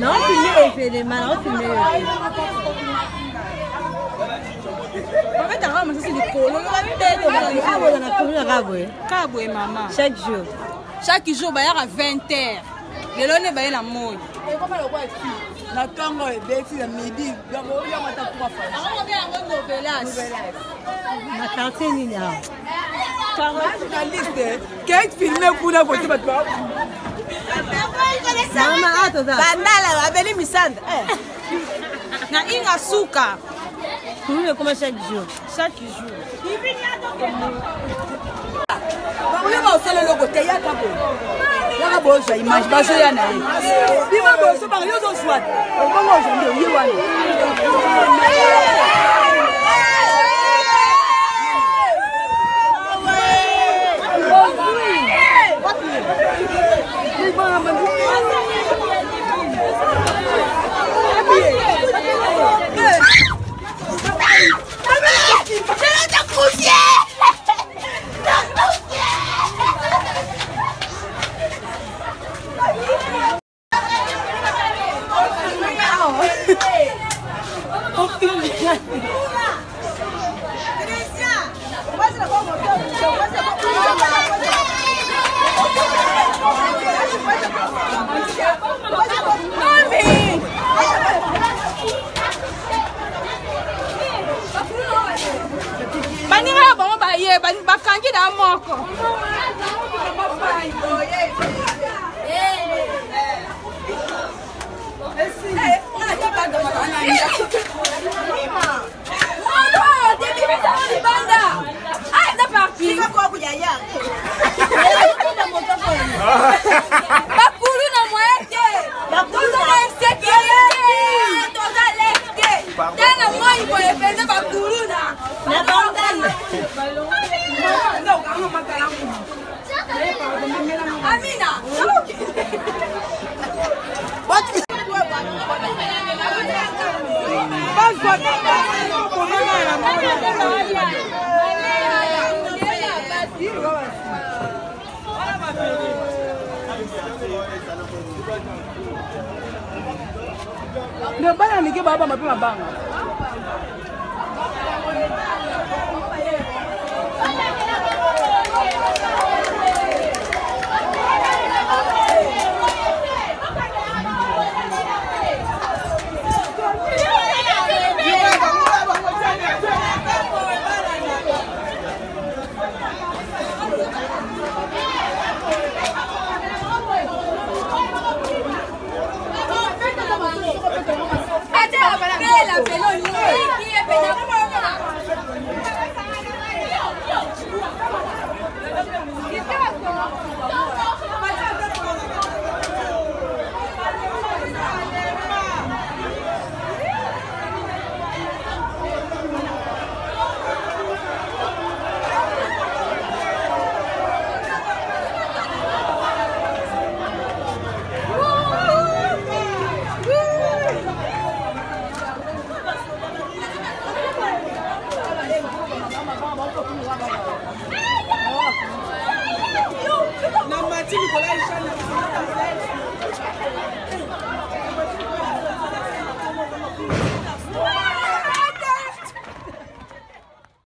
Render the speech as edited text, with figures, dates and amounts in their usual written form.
Non, filmé, non, filmé. En fait, avant, c'est des colons. Maman. Chaque jour. Chaque jour, il y a 20 heures. Les lois ne baillent la mode. La tango est belle, c'est midi. Il y a un temps pour faire. Ma quartier n'y a. Quel film pour la voiture? Bandala, abeli misanda. Na inga suka. Nous comme chaque jour. Chaque jour. Vous va aussi le logo théâtre. Là bas bossa image baso ya na. Bima bosso par yo zo swat. On va aujourd'hui yi wani. Bakangi da moko. Amina, what? Ndio bana nige baba mapema banga.